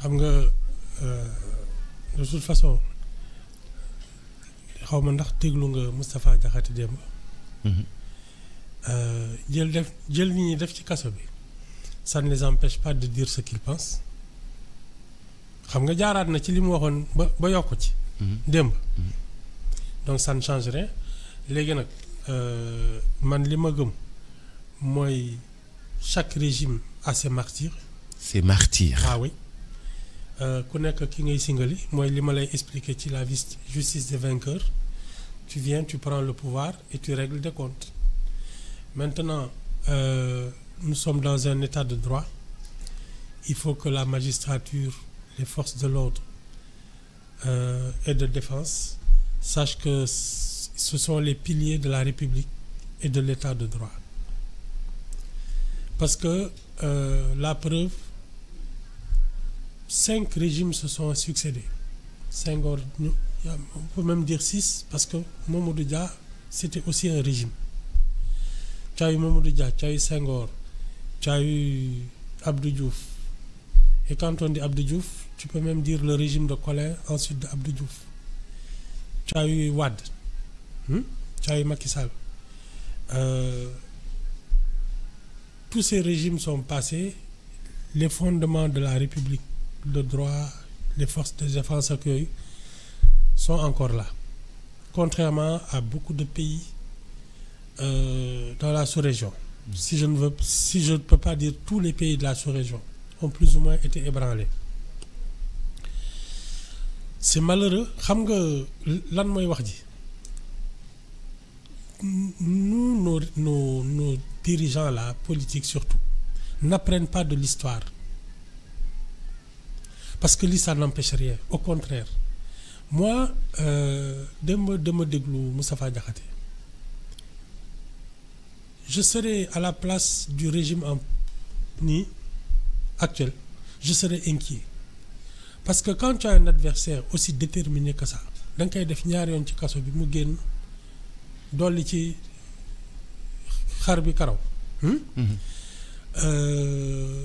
xam nga de toute façon xaw ma ndax déglu nga Moustapha Diakhaté démb. jël nit ñi def ci kaso bi ça ne les empêche pas de dire ce qu'ils pensent xam nga jaaraat na ci li mu waxoon ba yokk ci. démb. donc ça ne change rien léegi nag man li ma gëm mooy chaque régime a ses martyrs. ses martyrs. ah oui ku nekk ki ngay singali mooy li ma lay expliquer ci la justice des vainqueurs tu viens tu prends le pouvoir et tu règles des comptes maintenant nous sommes dans un état de droit il faut que la magistrature les forces de l'ordre et de défense sachent que ce sont les piliers de la République et de l'état de droit parce que la preuve 5 régimes se sont succédés. Senghor, on peut même dire 6, parce que Mamadou Dia, c'était aussi un régime. Tu as eu Mamadou Dia, tu as eu Senghor, tu as eu Abdou Diouf. Et quand on dit Abdou Diouf, tu peux même dire le régime de Collin, ensuite de Abdou Diouf. Tu as eu Wade, tu as eu Macky Sall. Tous ces régimes sont passés, les fondements de la République, le droit, les forces de défense accueillies sont encore là. Contrairement à beaucoup de pays dans la sous-région. Si je ne peux pas dire tous les pays de la sous-région ont plus ou moins été ébranlés. C'est malheureux. Xam nga lan mooy wax ji. Nous, nos dirigeants là, politiques surtout, n'apprennent pas de l'histoire. Parce que l'histoire n'empêche rien. Au contraire. Moi, dama déglu Moustapha Diakhaté. Je serais à la place du régime actuel. Je serais inquiet. Parce que quand tu as un adversaire aussi déterminé que ça, da nga koy def ñaari yoon ci kaso bi mu génn dolli ci xar bi karaw.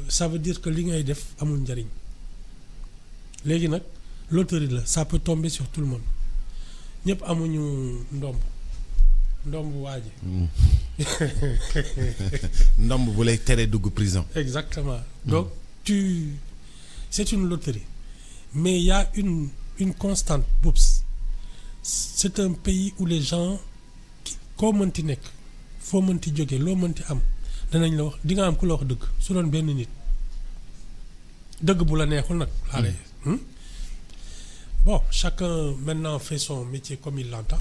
Ça veut dire que li ngay def amul njariñ. léegi nag loterie la ça peut tomber sur tout le monde ñëpp amuñu ndomb waaji ndomb bu lay tere dugg prison. exactement donc c'est une loterie mais il y a une constante Boubs c'est un pays où les gens koo mënti nekk foo mënti jóge loo mënti am danañ la wax di nga am ku la wax dëgg su doon benn nit dëgg bu la neexul nag laa lay bon chacun maintenant fait son métier comme il l'entend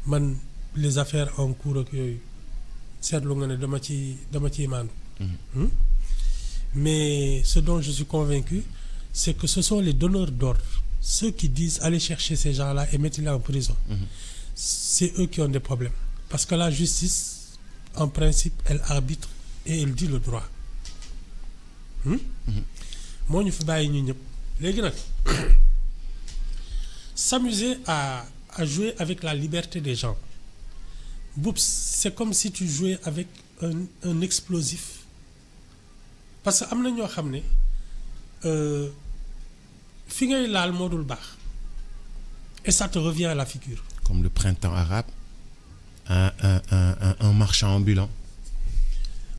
man les affaires en cours ak yooyu seetlu nga ne dama ciy maandu mais ce dont je suis convaincu c'est que ce sont les donneurs d'ordre ceux qui disent allez chercher ces gens-là et mettez-les en prison c'est eux qui ont des problèmes parce que la justice en principe elle arbitre et elle dit le droit moo ñu fi bàyyi ñu ñëpp léegi nag s'amuser à jouer avec la liberté des gens Boubs c'est comme si tu jouais avec un explosif parce que am na ñoo xam ne fi ngay laal moo dul baax et ça te revient à la figure. Comme le printemps arabe un marchand ambulant.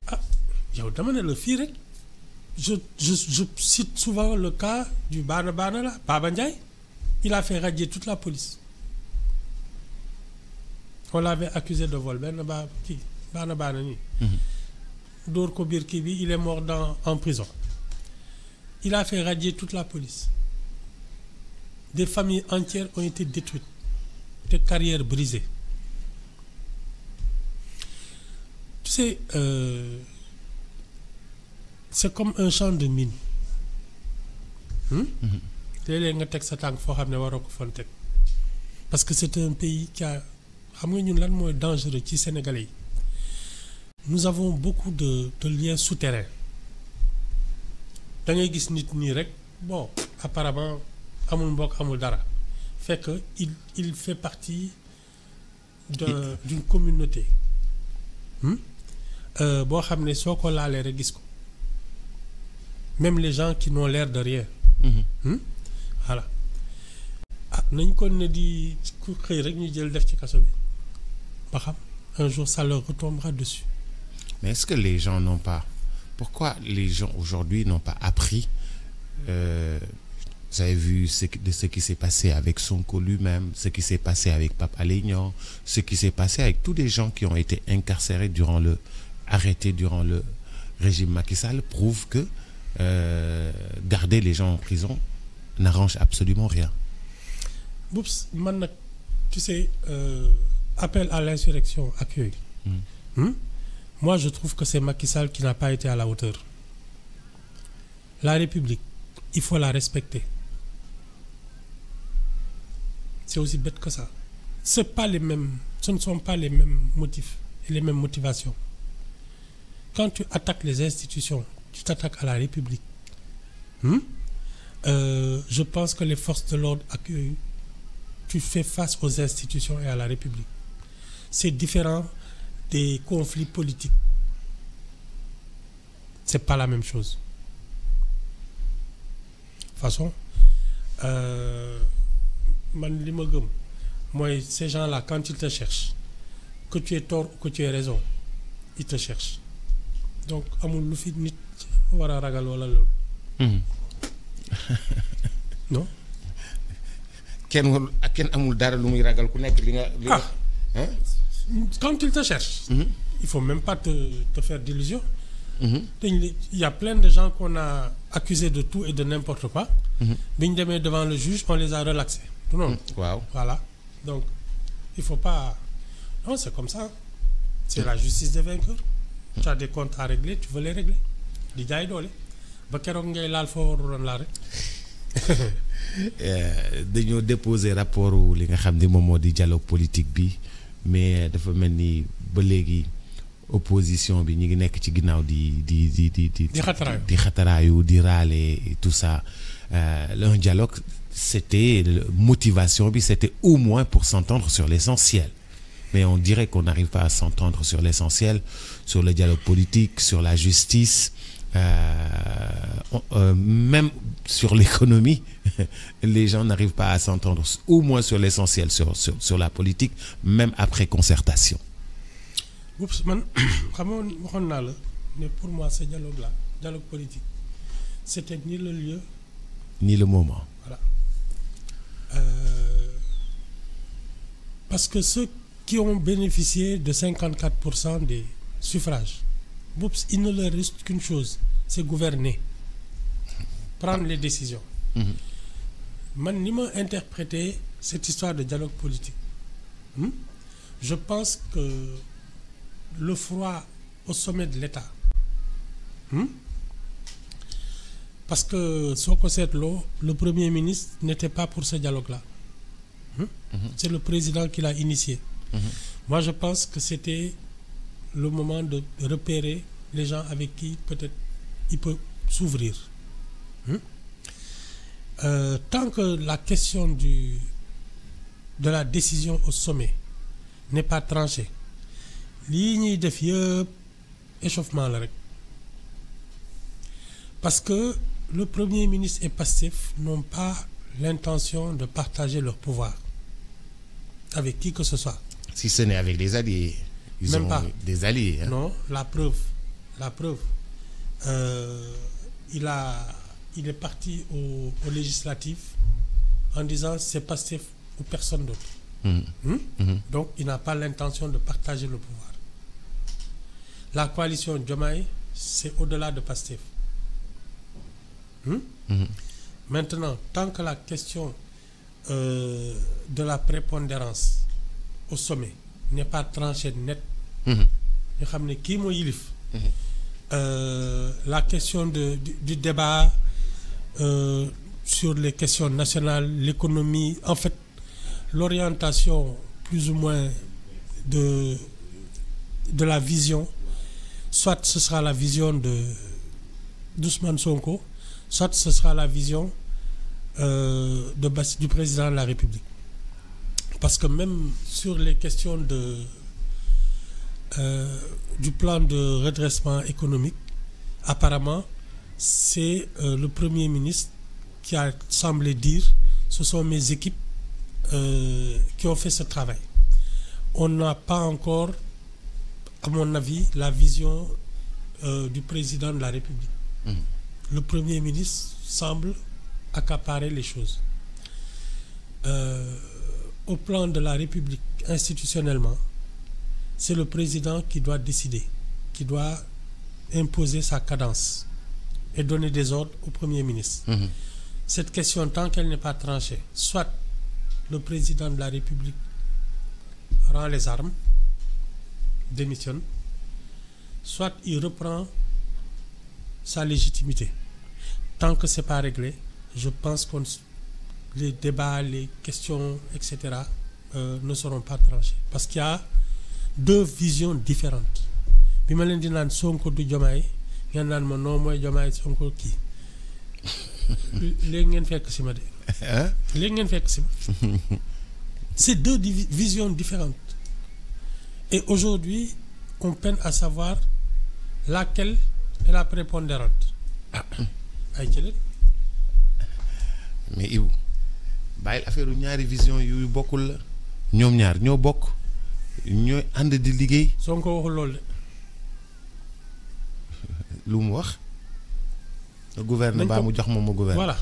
ah yow dama ne la fii rek je cite souvent le cas du Bana là Baba Ndiaye il a fait radier toute la police on l'avait accusé de vol benn Bana nii dóor ko biir kii bi il est mort en prison il a fait radier toute la police des familles entières ont été détruites des carrières brisées tu sais c'est comme un champ de mine léeg-léeg nga teg sa tànk foo xam ne waroo ko foon teg parce que c'est un pays qui a xam nga ñun lan mooy dangereux ci Sénégalais yi nous avons beaucoup de liens souterrains da ngay gis nit nii rek bon apparemment amul mbokk amul dara fekk il fait partie d'une communauté boo xam ne soo ko laalee rek gis ko même les gens qui n'ont l'air de rien. Mhm. Voilà. Ah nañ ko ne di ku xëy rek ñu jël def ci kaso bi ba xam un jour ça leur retombera dessus. Mais est-ce que les gens n'ont pas... Pourquoi les gens aujourd'hui n'ont pas appris vous avez vu ce qui s'est passé avec Sonko lui-même, ce qui s'est passé avec Pape Alé Niang, ce qui s'est passé avec tous les gens qui ont été incarcérés arrêtés durant le régime Macky Sall, prouve que garder les gens en prison n'arrange absolument rien. Oups, man nag tu sais appel à l'insurrection ak yooyu. Moi je trouve que c'est Macky Sall qui n'a pas été à la hauteur. La République, il faut la respecter. C'est aussi bête que ça. Ce ne sont pas les mêmes motifs et les mêmes motivations. Quand tu attaques les institutions, tu t'attaques à la République. Je pense que les forces de l'ordre accueillent. Tu fais face aux institutions et à la République. C'est différent des conflits politiques. C'est pas la même chose. De toute façon, man li ma gëm mooy ces gens-là quand ils te cherchent, que tu aies tort ou que tu aies raison, ils te cherchent. Donc amul lu fi nit war a ragal wala loolu. Non. kenn amul dara lu muy ragal ku nekk li nga. Quand ils te cherchent. Il faut même pas te faire d'illusions. Il y a plein de gens qu'on a accusés de tout et de n'importe quoi. Bi ñu demee devant le juge, on les a relaxés. Non. Waaw. Voilà. Donc il faut pas. Non, c'est comme ça. C'est la justice des vainqueurs. Tu as des comptes à régler, tu veux les régler. Di jaay doole ba keroog ngay laal foo waruloon laal rek. Dañoo déposer rapport li nga xam ne moom moo di dialogue politique bi, mais dafa mel ni ba léegi opposition bi ñi ngi nekk ci ginnaaw di xataraayu di raale et tout ça. Un dialogue, c'était motivation bi, c'était au moins pour s'entendre sur l'essentiel. Mais on dirait qu'on n'arrive pas à s'entendre sur l'essentiel, sur le dialogue politique, sur la justice, même sur l'économie. Les gens n'arrivent pas à s'entendre au moins sur l'essentiel, sur la politique, même après concertation. Oups, man xam nga waxoon naa la ne pour moi ce dialogue-là, dialogue politique, c'était ni le lieu ni le moment. Voilà. Parce que ceux qui ont bénéficié de 54% des suffrages, oups, il ne leur reste qu'une chose, c'est gouverner, prendre les décisions. Man ni ma interpréter cette histoire de dialogue politique. Je pense que le froid au sommet de l'État. Parce que soo ko seetloo, le Premier ministre n'était pas pour ce dialogue-là. C'est le président qui l'a initié. Moi, je pense que c'était le moment de repérer les gens avec qui peut-être il peut s'ouvrir. Tant que la question de la décision au sommet n'est pas tranchée, lii ñuy def yëpp échauffement la rek. Parce que le Premier ministre et Pastef n'ont pas l'intention de partager leur pouvoir avec qui que ce soit. Si ce n'est avec des alliés. Ils Même ont pas. des alliés. Hein? Non, la preuve. Il est parti au législatif en disant c'est Pastef ou personne d'autre. Donc il n'a pas l'intention de partager le pouvoir. La coalition Diomaye, c'est au-delà de Pastef. Maintenant, tant que la question de la prépondérance au sommet n'est pas tranchée net, ñu xam ne kii moo yilif. La question du débat sur les questions nationales, l'économie, en fait, l'orientation plus ou moins de la vision, soit ce sera la vision d'Ousmane Sonko, soit ce sera la vision du président de la République. Parce que même sur les questions du plan de redressement économique, apparemment, c'est le Premier ministre qui a semblé dire ce sont mes équipes qui ont fait ce travail. On n'a pas encore, à mon avis, la vision du président de la République. Le Premier ministre semble accaparer les choses. Au plan de la République, institutionnellement, c'est le président qui doit décider, qui doit imposer sa cadence et donner des ordres au Premier ministre. Cette question, tant qu'elle n'est pas tranchée, soit le président de la République rend les armes, démissionne, soit il reprend sa légitimité. Tant que ce n'est pas réglé, je pense que les débats, les questions, etc. Ne seront pas tranchés. Parce qu'il y a deux visions différentes. Bi ma leen di naan Sonko du Diomaye ngeen naan ma non mooy Diomaye Sonko kii léegi ngeen fekk si ma de. léegi ngeen fekk si ma. C'est deux visions différentes. Et aujourd'hui, on peine à savoir laquelle est la prépondérante. ay jëlet. Mais Ibou bàyyil affaire ñaari vision yu bokkul la ñoom ñaar ñoo bokk ñooy ànd di liggéey. Sonko waxul loolu de. lu mu wax. gouverner baa mu jox moom ma gouverner.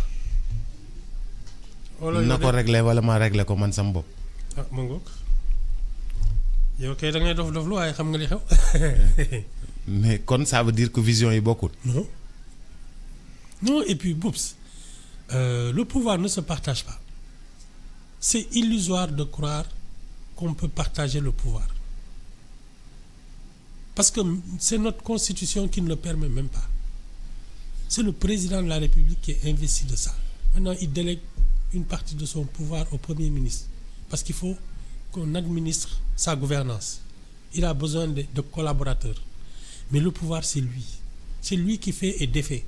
voilà. na ko régler wala ma régler ko man sam bopp. ah ma ngoog yow kay da ngay dof lu waaye xam nga li xew. mais kon ça veut dire que vision yi bokkul. non non et puis Boubs le pouvoir ne se partage pas. C'est illusoire de croire qu'on peut partager le pouvoir. Parce que c'est notre constitution qui ne le permet même pas. C'est le président de la République qui est investi de ça. Maintenant, il délègue une partie de son pouvoir au Premier ministre. Parce qu'il faut qu'on administre sa gouvernance. Il a besoin de collaborateurs. Mais le pouvoir, c'est lui. C'est lui qui fait et défait.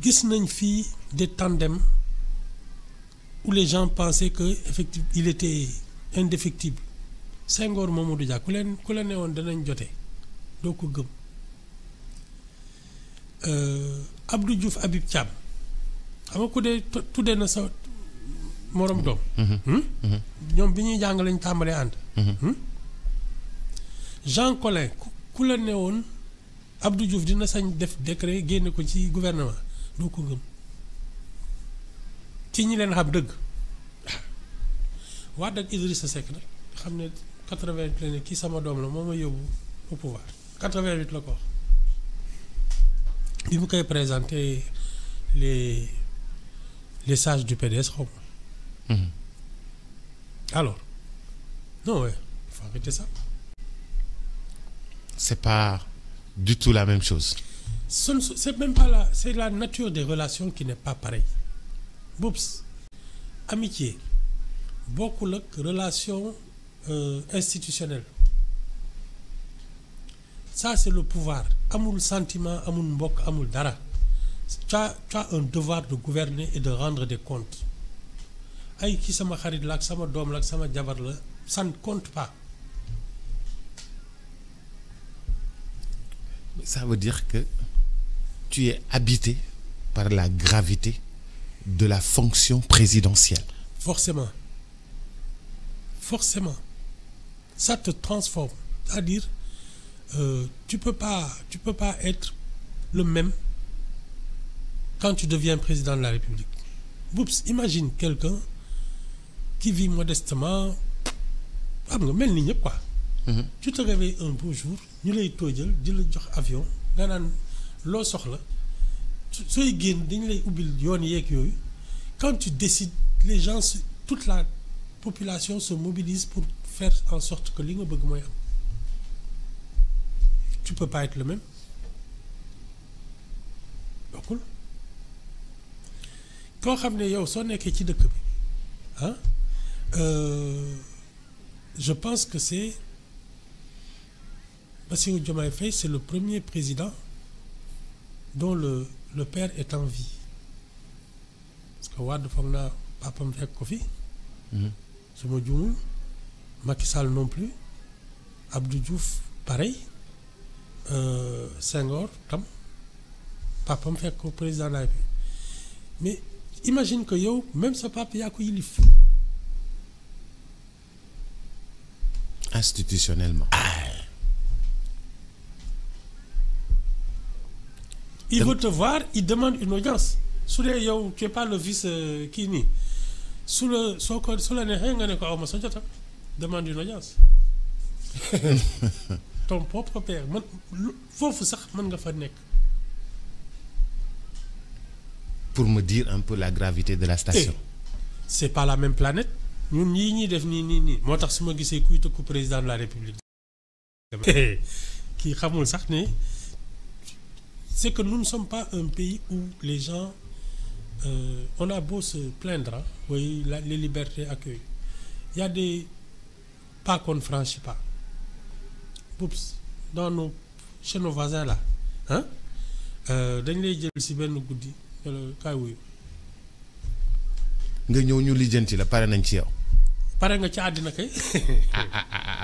Gis nañ fii des tandems où les gens pensaient que effectivement il était indéfectible. Senghor Mamadou Dia ku la ne woon danañ jote doo ko gëm. Abdou Diouf Habib Thiam xam nga ku dee tuddee na sa morom doom. ñoom bi ñuy jàng lañ tàmbalee ànd. Jean Collin ku la ne woon Abdou Diouf dina sañ def décret génne ko ci gouvernement doo ko gëm ci ñi leen xam dëgg. Wade ak Idrissa Seck nag xam ne 88 la ne kii sama doom la moo ma yóbbu au pouvoir 88 la ko wax bi mu koy présenté les sages du PDS xaw ma. Alors non ouais, il faut arrêter ça. C'est pas du tout la même chose. C'est même pas c'est la nature des relations qui n'est pas pareille. Boubs, amitié bokkul ak relation institutionnelle. Ça c'est le pouvoir. Amul sentiment, amul mbokk, amul dara. Tu as un devoir de gouverner et de rendre des comptes. Ay ki sama xarit la ak sama doom la ak sama jabar la, ça ne compte pas. Ça veut dire que tu es habité par la gravité de la fonction présidentielle. Forcément. Forcément. Ça te transforme. C'est-à-dire, tu peux pas être le même quand tu deviens président de la République. Oups, imagine quelqu'un qui vit modestement, quoi. Tu te réveilles un beau jour, ñu lay toojal di la jox avion nga naan loo soxla sooy génn dañu lay ubbil yoon yeeg yooyu. Quand tu décides, les gens, toute la population se mobilise pour faire en sorte que li nga bëgg mooy am. Tu peux pas être le même. bokkul koo xam ne yow soo nekkee ci dëkk bi je pense que c'est Bassirou Diomaye Faye, c'est le premier président dont le père est en vie. Parce que Wade foog naa papam fekk ko fi. su ma juumul Macky Sall non plus. Abdou Diouf pareil. Senghor tam papam fekk ko président de la République mais imagine que yow même sa papa yaa ko yilif institutionnellement. Il veut te voir, il demande une audience. Su dee yow tu es pas le vice kii nii su la neexee nga ne ko aw ma sa jota demande une audience. Ton propre père man foofu sax mën nga fa nekk. Pour me dire un peu la gravité de la station. C'est pas la même planète. ñun ñii def nii moo tax su ma gisee kuy tëkku président de la République. kii xamul sax ne c'est que nous ne sommes pas un pays où les gens on a beau se plaindre oui les libertés accueillent il y a des pas qu'on ne franchit pas. Oups dans chez nos voisins là hein dañ lay jël si benn guddi kaay wuyu. nga ñëw ñu lijjanti la pare nañ ci yow. pare nga ci àddina kay.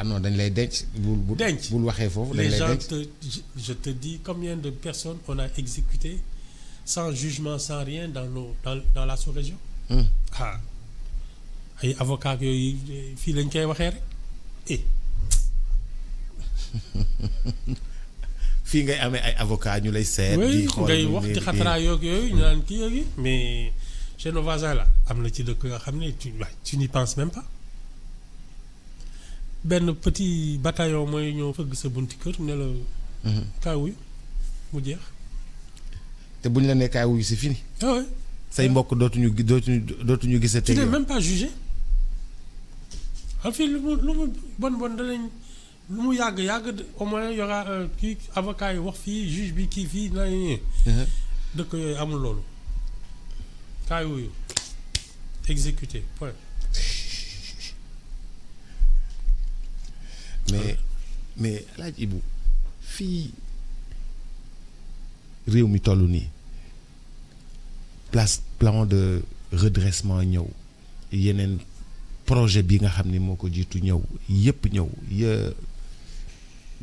non dañ lay denc. bul waxee foofu dañ lay denc. les gens je te dis combien de personnes on a exécuté sans jugement sans rien dans la sous-région. ay avocats yooyu fii lañ koy waxee rek fii ngay amee ay avocats ñu lay seet. di xool ngay wax di xataraa yooyu ñu naan kii yooyu mais chez nos voisins là am na ci dëkk yoo xam ne tu n'y penses même pas. benn petit bataillon mooy ñëw fëgg sa bunti kër ne la. kaay wuyu mu jeex. te buñ la nee kaay wuyu c'est fini. ah oui. say mbokk dootuñu gisate. tu n'es même pas jugé. xam fii lu mu bon danañ lu mu yàgg au moins y aura kii avocat yi wax fii juge bi kii fii naa dëkk yooyu amul loolu. kaay wuyu exécuté point. mais El Hadj Ibou fii réew mi toll nii plan de redressement ñëw yeneen projet bi nga xam ni moo ko jiitu ñëw yépp ñëw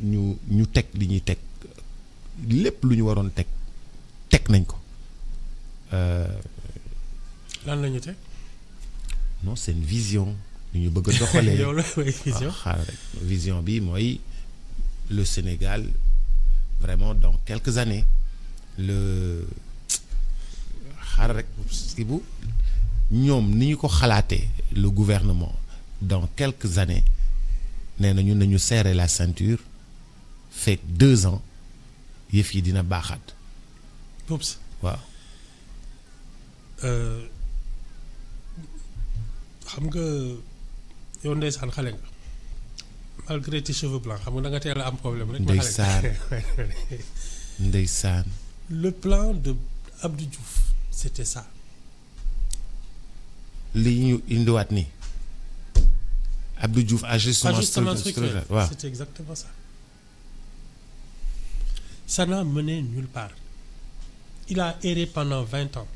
ñu teg li ñuy teg lépp lu ñu waroon teg nañ ko. lan la ñu teg. non c'est une vision. ñu bëgg a doxalee yow la vision xaaral rek vision bi mooy le Sénégal vraiment dans quelques années xaaral rek si bu ñoom ni ñu ko xalaatee le gouvernement dans quelques années nee na ñun nañu serrer la ceinture fekk 2 ans yëf yi dina baaxaat. Oups waaw. xam nga. yow ndeysaan xale nga malgré tes cheveux blancs xam nga da nga teel a am problème rek. ndeysaan. le plan de Abdou Diouf c'était ça. li ñu indiwaat nii Abdou Diouf ajustement structurel waaw c'est exactement ça. Ça n'a mené nulle part. Il a erré pendant 20 ans.